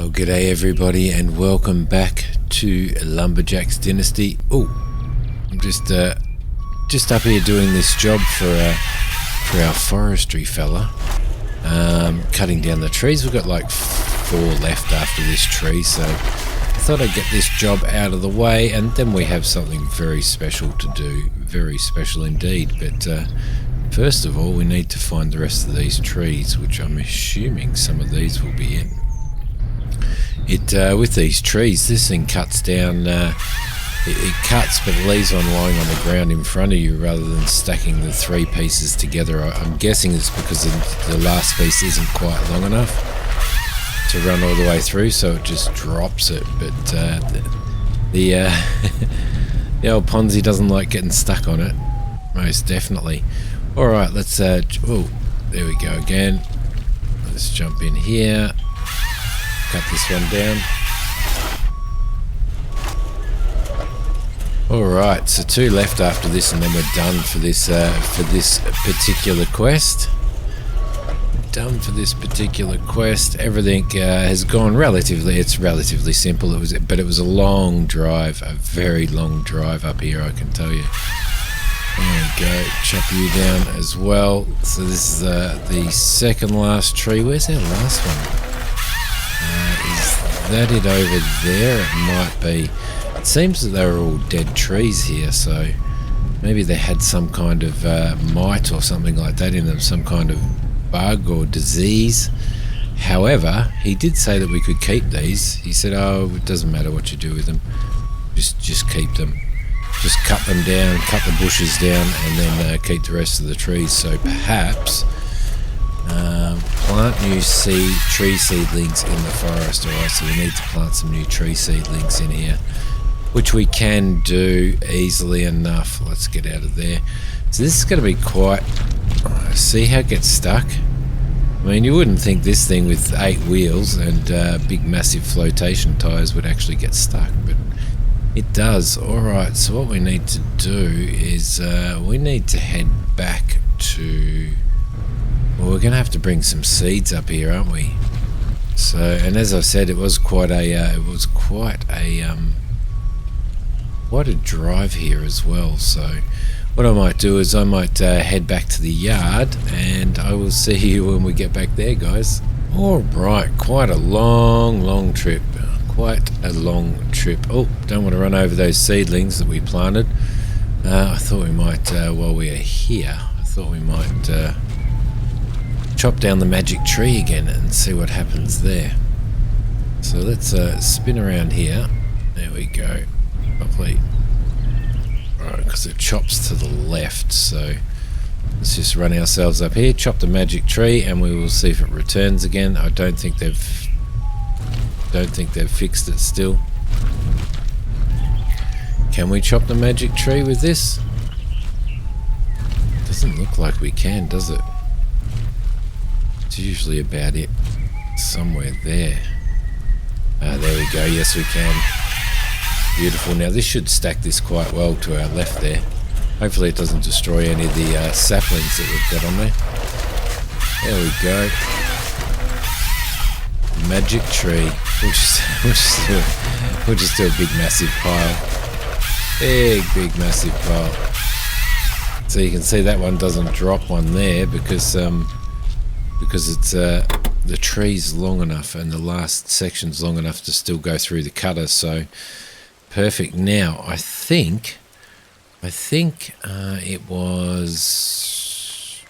Well, g'day everybody and welcome back to Lumberjack's Dynasty. Oh, I'm just up here doing this job for our forestry fella, cutting down the trees. We've got like 4 left after this tree, so I thought I'd get this job out of the way, and then we have something very special to do, very special indeed. But first of all, we need to find the rest of these trees, which I'm assuming some of these will be in. With these trees, this thing cuts down, it cuts but it leaves one lying on the ground in front of you rather than stacking the 3 pieces together. I'm guessing it's because the last piece isn't quite long enough to run all the way through, so it just drops it. But the old Ponzi doesn't like getting stuck on it, most definitely. Alright, let's, oh, there we go again. Let's jump in here. Cut this one down. Alright, so 2 left after this and then we're done for this particular quest. Done for this particular quest. Everything has gone it's relatively simple. But it was a long drive, a very long drive up here, I can tell you. There we go, chop you down as well. So this is the second last tree. Where's our last one? Is that it over there? It might be. It seems that they were all dead trees here, so maybe they had some kind of mite or something like that in them, some kind of bug or disease. However, he did say that we could keep these. He said, oh, it doesn't matter what you do with them, just keep them. Just cut them down, cut the bushes down, and then keep the rest of the trees. So perhaps plant new tree seedlings in the forest. Alright, so we need to plant some new tree seedlings in here, which we can do easily enough. Let's get out of there. So this is going to be quite... see how it gets stuck? I mean, you wouldn't think this thing with 8 wheels and big massive flotation tires would actually get stuck, but it does. Alright, so what we need to do is we need to head back to... well, we're going to have to bring some seeds up here, aren't we? So, and as I said, it was quite a drive here as well. So what I might do is I might head back to the yard, and I will see you when we get back there, guys. Alright, quite a long trip. Quite a long trip. Oh, don't want to run over those seedlings that we planted. I thought we might, while we are here, I thought we might chop down the magic tree again and see what happens there. So let's spin around here. There we go. Lovely. Alright, because it chops to the left, so let's just run ourselves up here, chop the magic tree, and we will see if it returns again. I don't think they've fixed it still. Can we chop the magic tree with this? Doesn't look like we can, does it? It's usually about it. Somewhere there. There we go. Yes, we can. Beautiful. Now this should stack this quite well to our left there. Hopefully it doesn't destroy any of the saplings that we've got on there. There we go. Magic tree. We'll just do a big massive pile. Big massive pile. So you can see that one doesn't drop one there because it's the tree's long enough and the last section's long enough to still go through the cutter. So perfect. Now I think it was,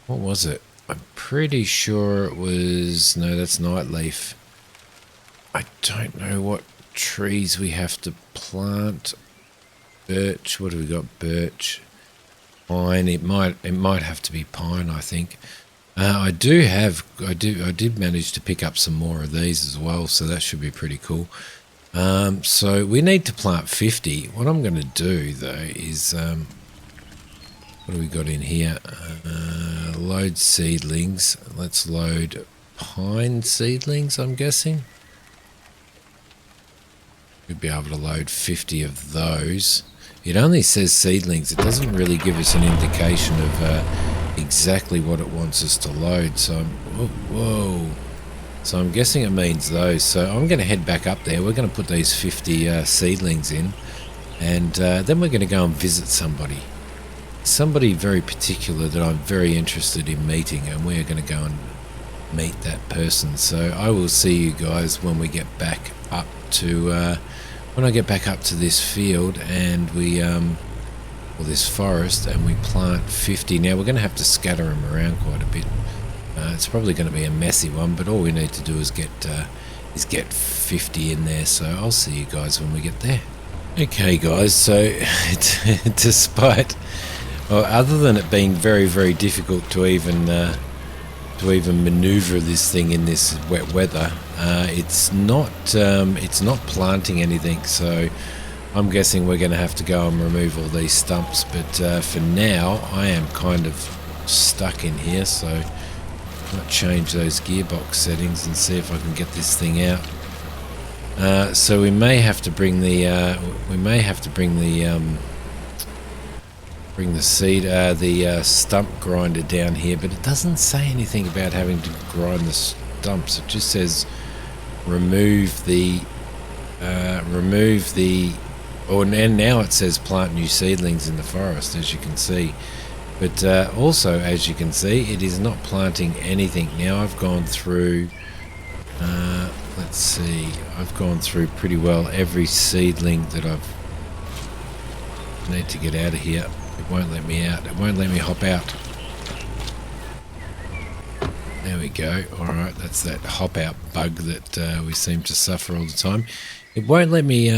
what was it? I'm pretty sure it was, no, that's nightleaf. I don't know what trees we have to plant. Birch, what do we got? Birch, pine. It might have to be pine, I think. I did manage to pick up some more of these as well, so that should be pretty cool. So we need to plant 50. What I'm going to do though is what do we got in here? Load seedlings. Let's load pine seedlings, I'm guessing. We'd be able to load 50 of those. It only says seedlings. It doesn't really give us an indication of exactly what it wants us to load. So, whoa. So I'm guessing it means those. So I'm going to head back up there. We're going to put these 50 seedlings in, and then we're going to go and visit somebody very particular that I'm very interested in meeting, and we're going to go and meet that person. So I will see you guys when we get back up to when I get back up to this field and we or this forest, and we plant 50. Now we're going to have to scatter them around quite a bit. It's probably going to be a messy one, but all we need to do is get 50 in there. So I'll see you guys when we get there. Okay guys, so despite, well, other than it being very, very difficult to even maneuver this thing in this wet weather, it's not planting anything. So I'm guessing we're going to have to go and remove all these stumps. But for now, I am kind of stuck in here. So I might change those gearbox settings and see if I can get this thing out. So we may have to bring the stump grinder down here, but it doesn't say anything about having to grind the stumps. It just says remove the and now it says plant new seedlings in the forest, as you can see. But also, as you can see, it is not planting anything. Now I've gone through let's see, I've gone through pretty well every seedling that I need to get out of here. It won't let me out. It won't let me hop out. There we go. Alright, that's that hop out bug that we seem to suffer all the time. It won't let me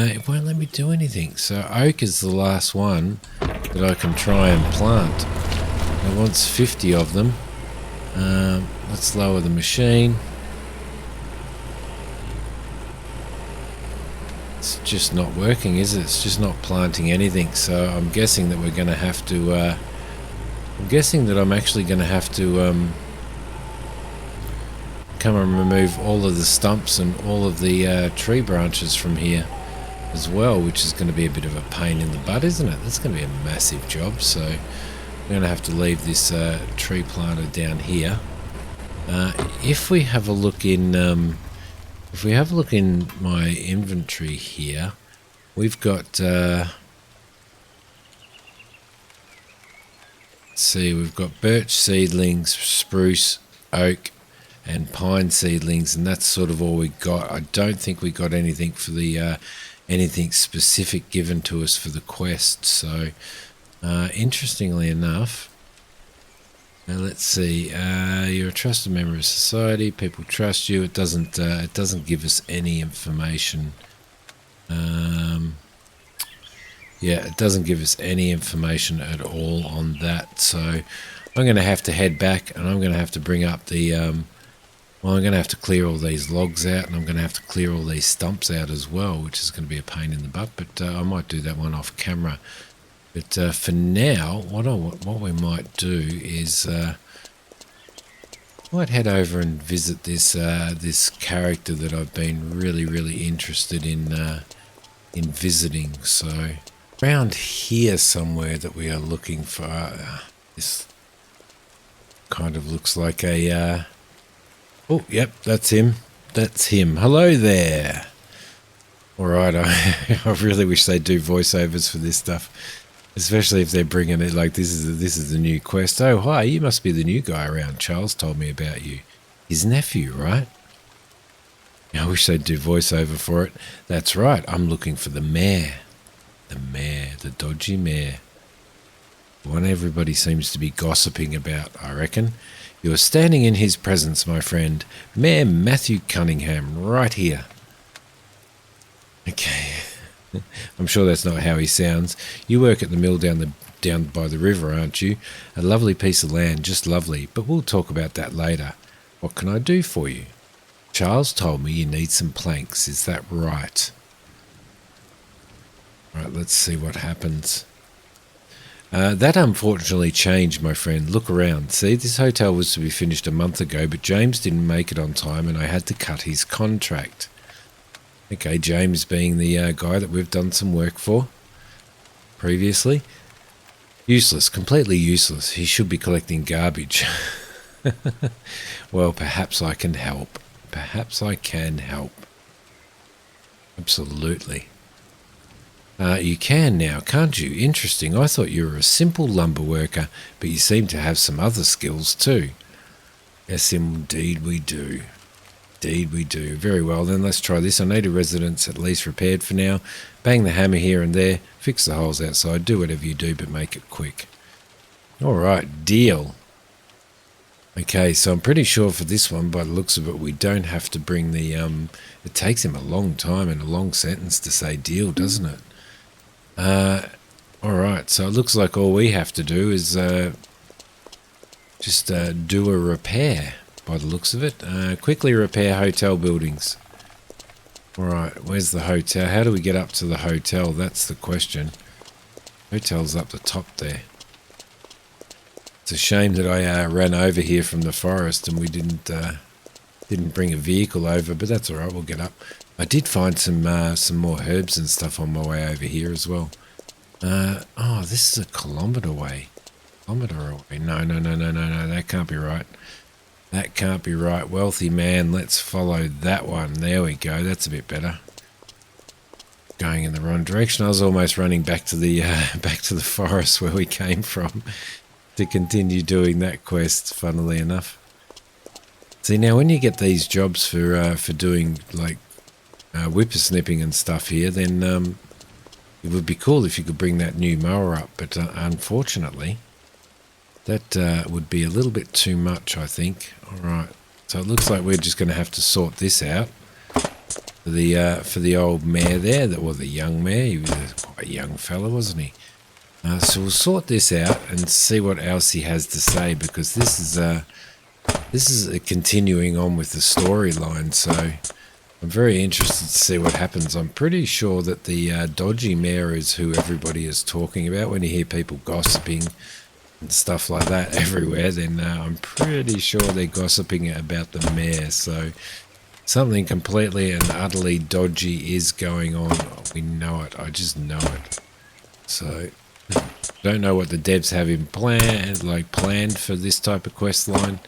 do anything. So oak is the last one that I can try and plant. It wants 50 of them. Let's lower the machine. It's just not working, is it? It's just not planting anything. So I'm guessing that we're going to have to I'm guessing that I'm actually going to have to come and remove all of the stumps and all of the tree branches from here as well, which is going to be a bit of a pain in the butt, isn't it? That's going to be a massive job. So we're going to have to leave this tree planter down here. If we have a look in my inventory here, we've got let's see, we've got birch seedlings, spruce, oak and pine seedlings, and that's sort of all we got. I don't think we got anything for the anything specific given to us for the quest. So interestingly enough, let's see, you're a trusted member of society, people trust you. It doesn't give us any information. Yeah, it doesn't give us any information at all on that. So I'm going to have to head back, and I'm going to have to bring up the well, I'm going to have to clear all these logs out, and I'm going to have to clear all these stumps out as well, which is going to be a pain in the butt, but I might do that one off camera. But for now, what we might do is might head over and visit this this character that I've been really interested in visiting. So around here somewhere that we are looking for. This kind of looks like a oh, yep, that's him. That's him. Hello there. Alright, I really wish they'd do voiceovers for this stuff. Especially if they're bringing it like this is the new quest. Oh, hi, you must be the new guy around. Charles told me about you. His nephew, right? I wish they'd do voiceover for it. That's right, I'm looking for the mayor. The mayor, the dodgy mayor. The one everybody seems to be gossiping about, I reckon. You're standing in his presence, my friend. Mayor Matthew Cunningham, right here. Okay. I'm sure that's not how he sounds. You work at the mill down by the river, aren't you? A lovely piece of land, just lovely, but we'll talk about that later. What can I do for you? Charles told me you need some planks, is that right? Right, let's see what happens. That unfortunately changed, my friend. Look around. See, this hotel was to be finished a month ago, but James didn't make it on time and I had to cut his contract. Okay, James being the guy that we've done some work for previously. Useless, completely useless. He should be collecting garbage. Well, perhaps I can help. Perhaps I can help. Absolutely. You can now, can't you? Interesting. I thought you were a simple lumber worker, but you seem to have some other skills too. Yes, indeed we do. Indeed we do. Very well, then let's try this. I need a residence at least repaired for now. Bang the hammer here and there. Fix the holes outside. Do whatever you do, but make it quick. All right, deal. Okay, so I'm pretty sure for this one, by the looks of it, we don't have to bring the... It takes him a long time and a long sentence to say deal, doesn't it? Alright, so it looks like all we have to do is just do a repair, by the looks of it. Quickly repair hotel buildings. Alright, where's the hotel? How do we get up to the hotel? That's the question. Hotel's up the top there. It's a shame that I ran over here from the forest and we didn't bring a vehicle over, but that's alright, we'll get up. I did find some more herbs and stuff on my way over here as well. Oh, this is a kilometre away. No, that can't be right. That can't be right. Wealthy man, let's follow that one. There we go, that's a bit better. Going in the wrong direction. I was almost running back to the forest where we came from to continue doing that quest, funnily enough. See, now when you get these jobs for doing like whippersnipping and stuff here, then it would be cool if you could bring that new mower up, but unfortunately that would be a little bit too much, I think. Alright, so it looks like we're just going to have to sort this out for the old mare there, or the young mare. He was quite a young fella, wasn't he? So we'll sort this out and see what else he has to say, because this is continuing on with the storyline, so I'm very interested to see what happens. I'm pretty sure that the dodgy mare is who everybody is talking about. When you hear people gossiping and stuff like that everywhere, then I'm pretty sure they're gossiping about the mare. So something completely and utterly dodgy is going on. We know it. I just know it. So don't know what the devs have in planned for this type of quest line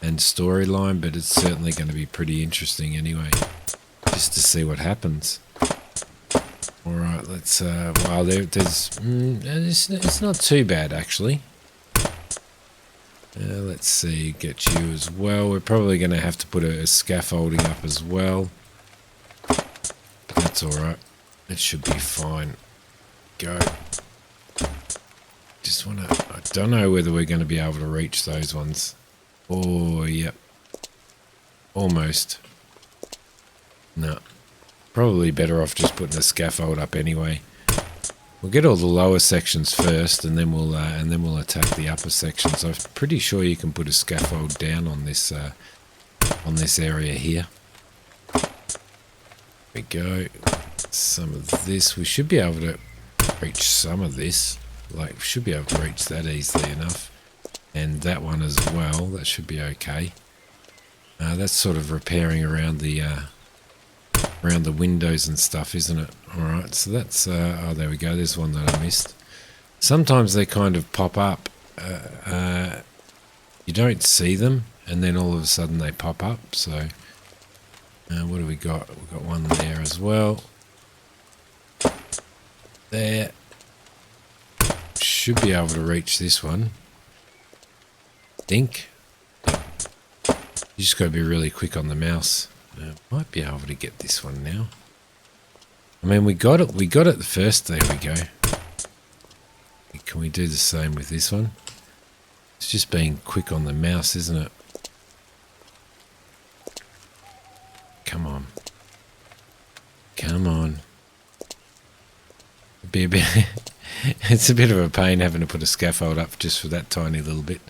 and storyline, but it's certainly going to be pretty interesting anyway, just to see what happens. All right, let's. Well, it's not too bad actually. Let's see, get you as well. We're probably going to have to put a scaffolding up as well, but that's all right. It should be fine. Go. Just want to. I don't know whether we're going to be able to reach those ones. Oh, yep. Almost. No. Probably better off just putting a scaffold up anyway. We'll get all the lower sections first, and then we'll attack the upper sections. I'm pretty sure you can put a scaffold down on this area here. There we go. Some of this. We should be able to reach some of this. Like, we should be able to reach that easily enough. And that one as well, that should be okay. That's sort of repairing around the windows and stuff, isn't it? Alright, so that's, oh there we go, there's one that I missed. Sometimes they kind of pop up, you don't see them, and then all of a sudden they pop up, so, what do we got? We've got one there as well. There. Should be able to reach this one. Think. You just got to be really quick on the mouse. Might be able to get this one now. I mean, we got it the first. There we go. Can we do the same with this one? It's just being quick on the mouse, isn't it? Come on. Come on. Be a bit it's a bit of a pain having to put a scaffold up just for that tiny little bit.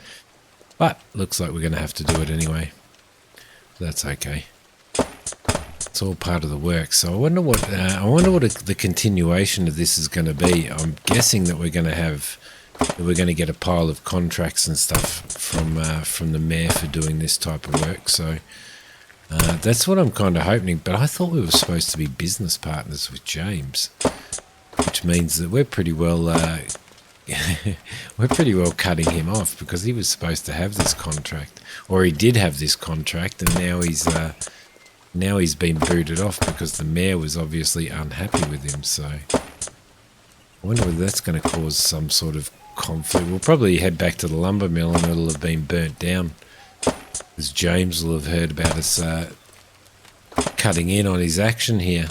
But looks like we're going to have to do it anyway. That's okay. It's all part of the work. So I wonder what the continuation of this is going to be. I'm guessing that we're going to get a pile of contracts and stuff from the mayor for doing this type of work. So that's what I'm kind of hoping. But I thought we were supposed to be business partners with James, which means that we're pretty well cutting him off, because he was supposed to have this contract, or he did have this contract, and now he's Now he's been booted off because the mayor was obviously unhappy with him, so I wonder whether that's going to cause some sort of conflict. We'll probably head back to the lumber mill and it'll have been burnt down, because James will have heard about us cutting in on his action here.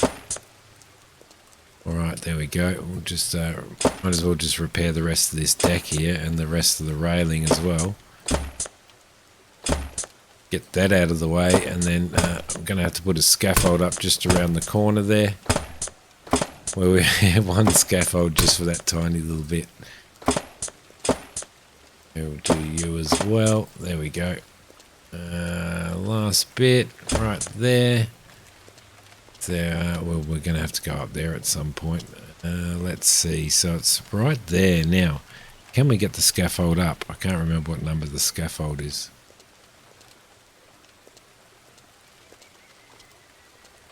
Alright, there we go. We'll just might as well just repair the rest of this deck here and the rest of the railing as well. Get that out of the way, and then I'm going to have to put a scaffold up just around the corner there, where we have one scaffold just for that tiny little bit. We'll do you as well. There we go. Last bit right there. There. Well, we're going to have to go up there at some point. Let's see. So it's right there now. Can we get the scaffold up? I can't remember what number the scaffold is.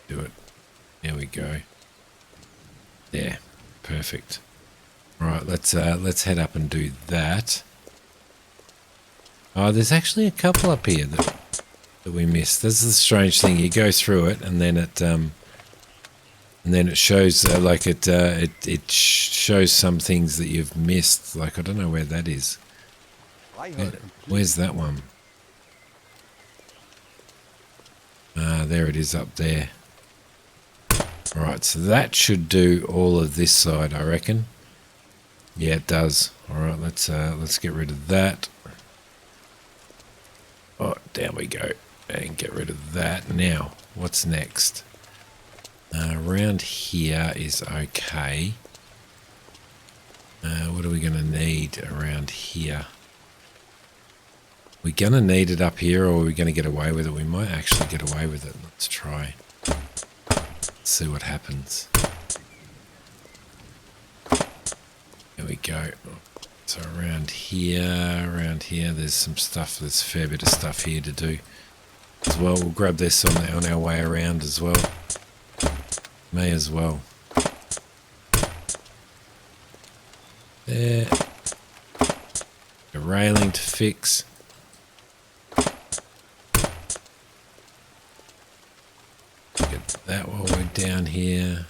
Do it. There we go. There. Perfect. Right, let's head up and do that. Oh, there's actually a couple up here that we missed. This is the strange thing. You go through it, and then it shows it shows some things that you've missed. Like, I don't know where that is. Where's that one? There it is up there. Alright, so that should do all of this side, I reckon. Yeah, it does. Alright, let's get rid of that. Oh, down we go. And get rid of that. Now, what's next? Around here is okay. What are we going to need around here? We're going to need it up here, or are we going to get away with it? We might actually get away with it. Let's try. Let's see what happens. There we go. So around here, there's some stuff. There's a fair bit of stuff here to do as well. We'll grab this on our way around as well. May as well. There. The railing to fix. Get that while we're down here.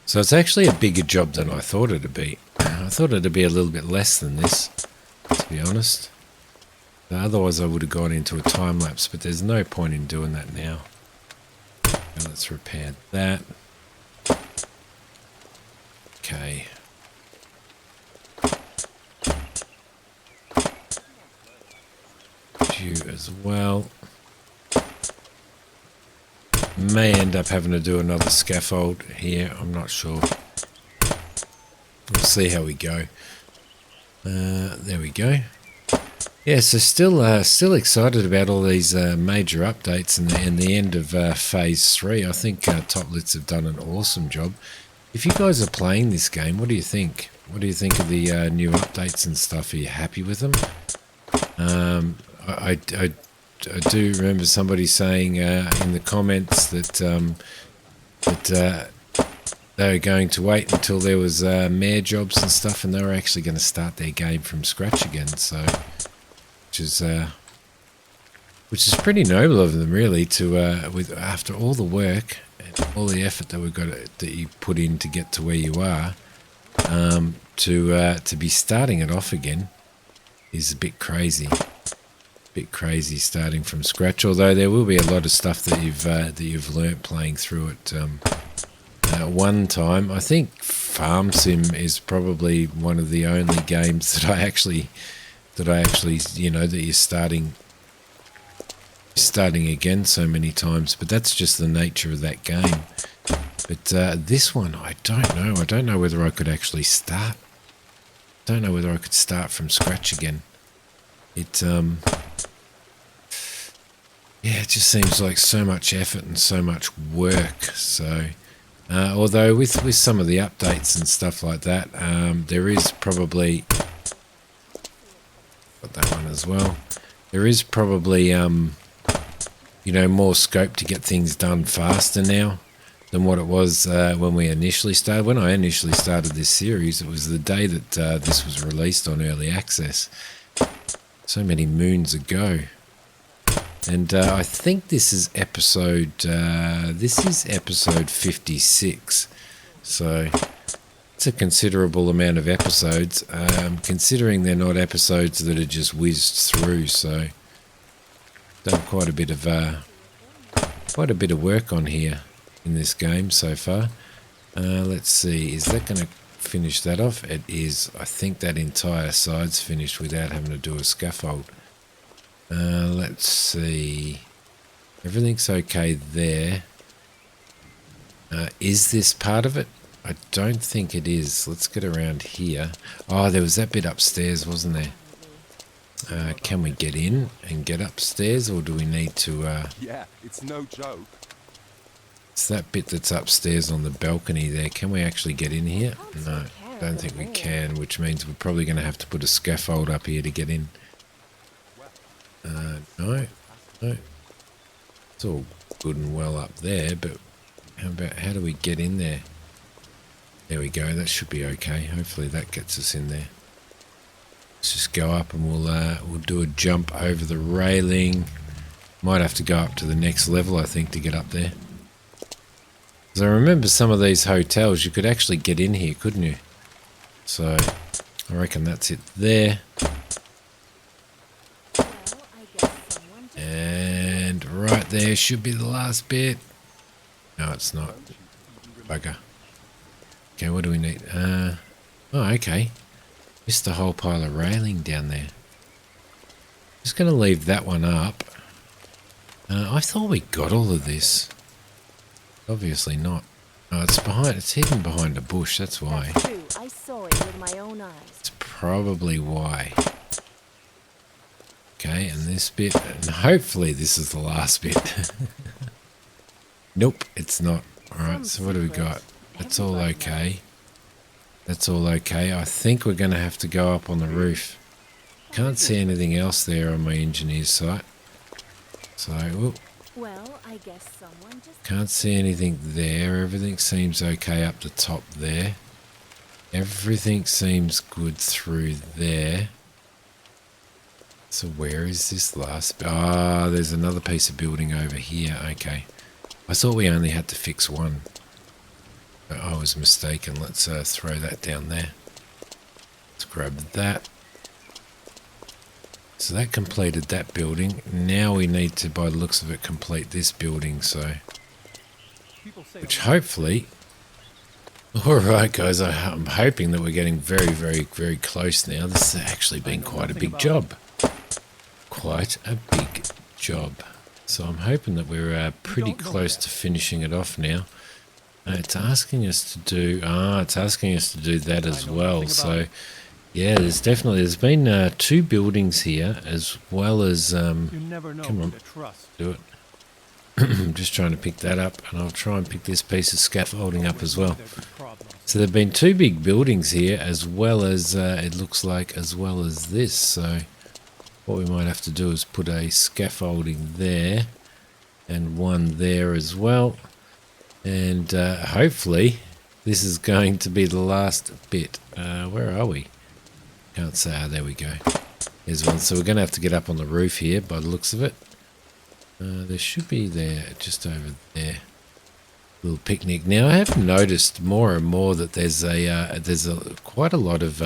So it's actually a bigger job than I thought it'd be. I thought it'd be a little bit less than this, to be honest. Otherwise I would have gone into a time lapse, but there's no point in doing that now. Now let's repair that. Okay. You as well. May end up having to do another scaffold here. I'm not sure. We'll see how we go. There we go. Yeah, so still excited about all these major updates and the end of Phase 3. I think Toplitz have done an awesome job. If you guys are playing this game, what do you think? What do you think of the new updates and stuff? Are you happy with them? I do remember somebody saying in the comments that they were going to wait until there was mayor jobs and stuff, and they were actually going to start their game from scratch again. So, which is pretty noble of them, really, to with after all the work and all the effort that you put in to get to where you are, to be starting it off again is a bit crazy. Bit crazy starting from scratch, although there will be a lot of stuff that you've learnt playing through it at one time. I think Farm Sim is probably one of the only games that I actually you know, that you're starting again so many times, but that's just the nature of that game. But this one, I don't know whether I could actually start. I don't know whether I could start from scratch again. Yeah, it just seems like so much effort and so much work. So, although with some of the updates and stuff like that, there is probably got that one as well. There is probably you know, more scope to get things done faster now than what it was when we initially started. When I initially started this series, it was the day that this was released on early access. So many moons ago. And I think this is episode 56. So it's a considerable amount of episodes, considering they're not episodes that are just whizzed through. So done quite a bit of work on here in this game so far. Let's see, is that going to finish that off? It is. I think that entire side's finished without having to do a scaffold. Let's see. Everything's okay there. Is this part of it? I don't think it is. Let's get around here. Oh, there was that bit upstairs, wasn't there? Can we get in and get upstairs, or do we need to... Yeah, it's no joke. It's that bit that's upstairs on the balcony there. Can we actually get in here? No, don't think we can, which means we're probably going to have to put a scaffold up here to get in. No. It's all good and well up there, but how do we get in there? There we go, that should be okay. Hopefully that gets us in there. Let's just go up and we'll do a jump over the railing. Might have to go up to the next level, I think, to get up there. Because I remember some of these hotels, you could actually get in here, couldn't you? So, I reckon that's it there. And right there should be the last bit. No, it's not. Bugger. Okay, what do we need? Oh, okay. Missed a whole pile of railing down there. Just going to leave that one up. I thought we got all of this. Obviously not. Oh, it's hidden behind a bush, that's why. That's true. I saw it with my own eyes. It's probably why. Okay, and this bit, and hopefully this is the last bit. Nope, it's not. Alright, so what do we got? That's all okay. That's all okay. I think we're going to have to go up on the roof. Can't see anything else there on my engineer's site. So, whoop. Well, I guess someone just... Can't see anything there. Everything seems okay up the top there. Everything seems good through there. So where is this last... Ah, there's another piece of building over here. Okay. I thought we only had to fix one. But I was mistaken. Let's throw that down there. Let's grab that. So that completed that building. Now we need to, by the looks of it, complete this building. So, which hopefully... Alright guys, I'm hoping that we're getting very, very, very close now. This has actually been quite a big job. Quite a big job. So I'm hoping that we're pretty close to finishing it off now. It's asking us to do... it's asking us to do that as well. So, yeah, there's been 2 buildings here, as well as... come on, do it. I'm just trying to pick that up, and I'll try and pick this piece of scaffolding up as well. So there have been 2 big buildings here, as well as, it looks like, as well as this. So what we might have to do is put a scaffolding there, and one there as well. And hopefully this is going to be the last bit. Where are we? Can't say. There we go. There's one. So we're going to have to get up on the roof here by the looks of it. There should be there, just over there. Little picnic. Now I have noticed more and more that there's quite a lot of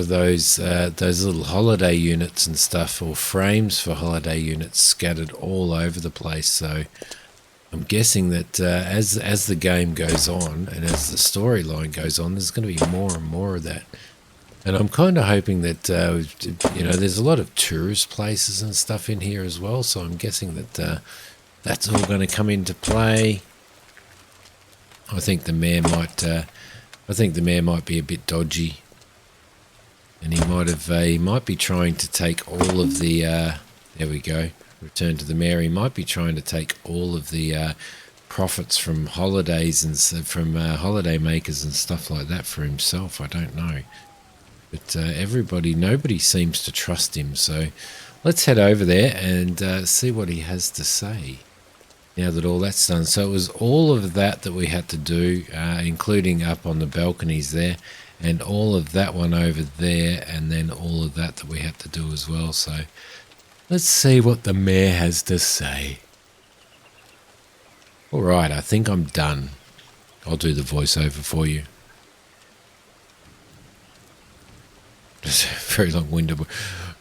those little holiday units and stuff, or frames for holiday units scattered all over the place. So I'm guessing that as the game goes on and as the storyline goes on, there's going to be more and more of that. And I'm kind of hoping that, there's a lot of tourist places and stuff in here as well. So I'm guessing that that's all going to come into play. I think the mayor might be a bit dodgy, and he might be trying to take all of the. There we go. Return to the mayor. He might be trying to take all of the profits from holidays and from holiday makers and stuff like that for himself. I don't know. But nobody seems to trust him. So let's head over there and see what he has to say now that all that's done. So it was all of that we had to do, including up on the balconies there, and all of that one over there, and then all of that we had to do as well. So Let's see what the mayor has to say. All right, I think I'm done. I'll do the voiceover for you. It's a very long-winded.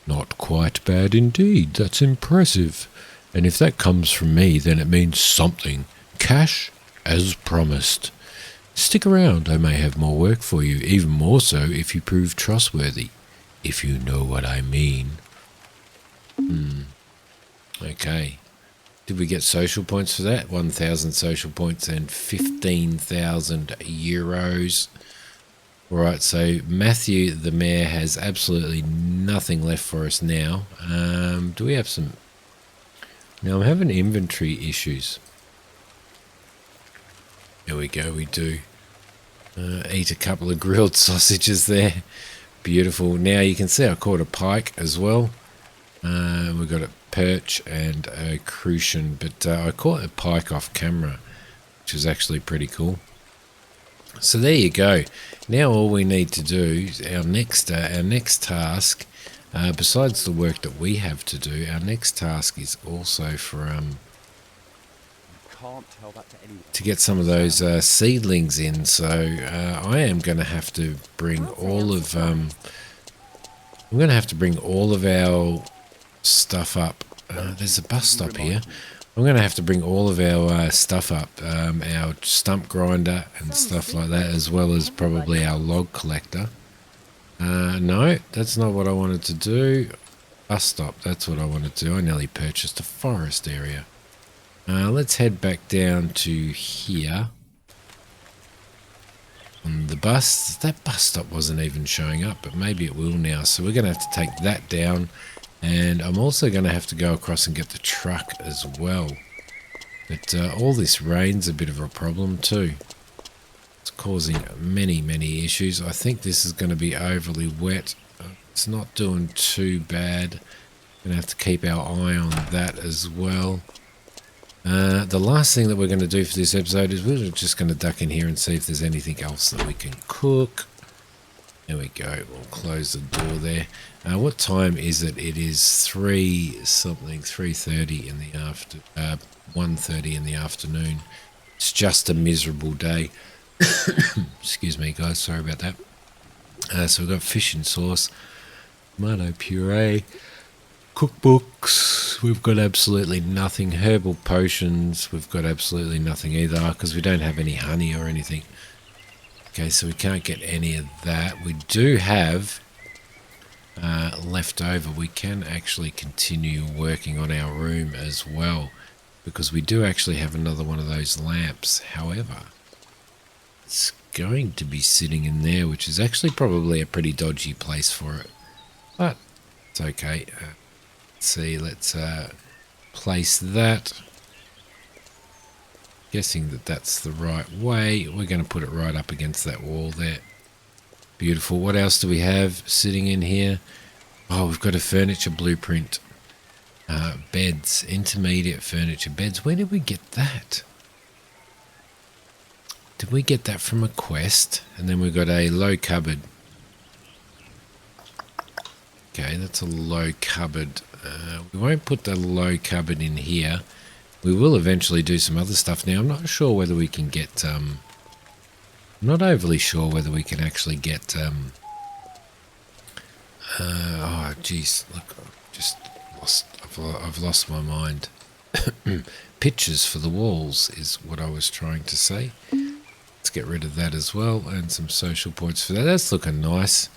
Not quite bad indeed. That's impressive. And if that comes from me, then it means something. Cash as promised. Stick around. I may have more work for you, even more so if you prove trustworthy. If you know what I mean. Okay. Did we get social points for that? 1,000 social points and 15,000 euros. Alright, so Matthew, the mayor, has absolutely nothing left for us now. Do we have some... Now I'm having inventory issues. There we go, we do. Eat a couple of grilled sausages there. Beautiful. Now you can see I caught a pike as well. We've got a perch and a crucian, but I caught a pike off camera, which was actually pretty cool. So there you go. Now all we need to do, our next task, besides the work that we have to do, our next task is also for Can't tell that to anyone. to get some of those seedlings in. So I am going to have to bring all of I'm going to have to bring all of our stuff up. There's a bus stop here. I'm going to have to bring all of our stuff up, our stump grinder and stuff like that, as well as probably our log collector. No, that's not what I wanted to do. Bus stop, that's what I wanted to do. I nearly purchased a forest area. Let's head back down to here. On the bus, that bus stop wasn't even showing up, but maybe it will now. So we're going to have to take that down. And I'm also going to have to go across and get the truck as well. But all this rain's a bit of a problem too. It's causing many, many issues. I think this is going to be overly wet. It's not doing too bad. Going to have to keep our eye on that as well. The last thing that we're going to do for this episode is we're just going to duck in here and see if there's anything else that we can cook. There we go. We'll close the door there. What time is it? It is 3:30 in the 1:30 in the afternoon. It's just a miserable day. Excuse me, guys. Sorry about that. So we've got fish and sauce, tomato puree, cookbooks. We've got absolutely nothing. Herbal potions. We've got absolutely nothing either because we don't have any honey or anything. Okay, so we can't get any of that. We do have left over. We can actually continue working on our room as well because we do actually have another one of those lamps. However, it's going to be sitting in there, which is actually probably a pretty dodgy place for it. But it's okay. Let's see, let's place that. Guessing that that's the right way. We're going to put it right up against that wall there. Beautiful. What else do we have sitting in here? Oh, we've got a furniture blueprint. Beds. Intermediate furniture beds. Where did we get that? Did we get that from a quest? And then we've got a low cupboard. Okay, that's a low cupboard. We won't put the low cupboard in here. We will eventually do some other stuff. Now, I'm not sure whether we can get... I'm not overly sure whether we can actually get... oh, jeez. Look, I've just lost... I've lost my mind. Pictures for the walls is what I was trying to say. Let's get rid of that as well. And some social points for that. That's looking nice.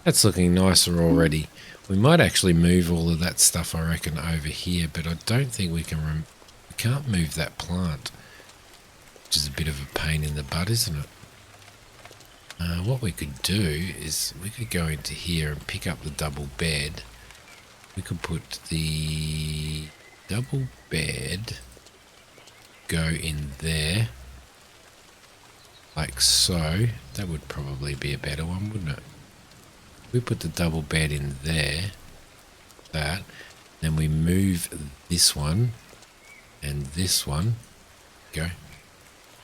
That's looking nicer already. We might actually move all of that stuff, I reckon, over here. But I don't think we can... can't move that plant, which is a bit of a pain in the butt, isn't it? What we could do is we could go into here and pick up the double bed. We could put the double bed, go in there, like so. That would probably be a better one, wouldn't it? We put the double bed in there, that, then we move this one and this one, go,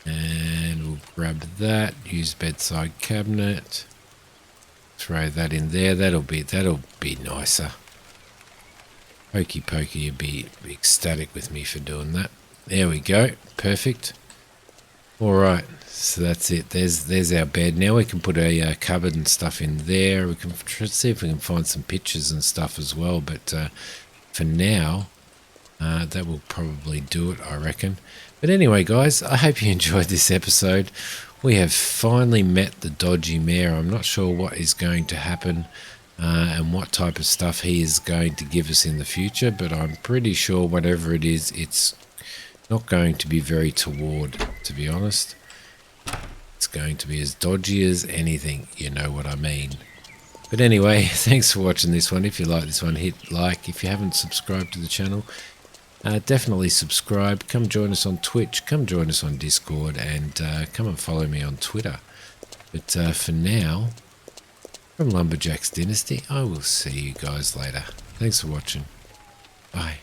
and we'll grab that, use bedside cabinet, throw that in there. That'll be nicer. Pokey Pokey, you'd be ecstatic with me for doing that. There we go. Perfect. Alright, so that's it. There's our bed. Now we can put a cupboard and stuff in there. We can see if we can find some pictures and stuff as well. But for now, that will probably do it, I reckon. But anyway, guys, I hope you enjoyed this episode. We have finally met the dodgy mayor. I'm not sure what is going to happen and what type of stuff he is going to give us in the future. But I'm pretty sure whatever it is, it's not going to be very toward, to be honest. It's going to be as dodgy as anything, you know what I mean. But anyway, thanks for watching this one. If you like this one, hit like. If you haven't subscribed to the channel, definitely subscribe. Come join us on Twitch, come join us on Discord, and come and follow me on Twitter. But for now, from Lumberjack's Dynasty, I will see you guys later. Thanks for watching. Bye.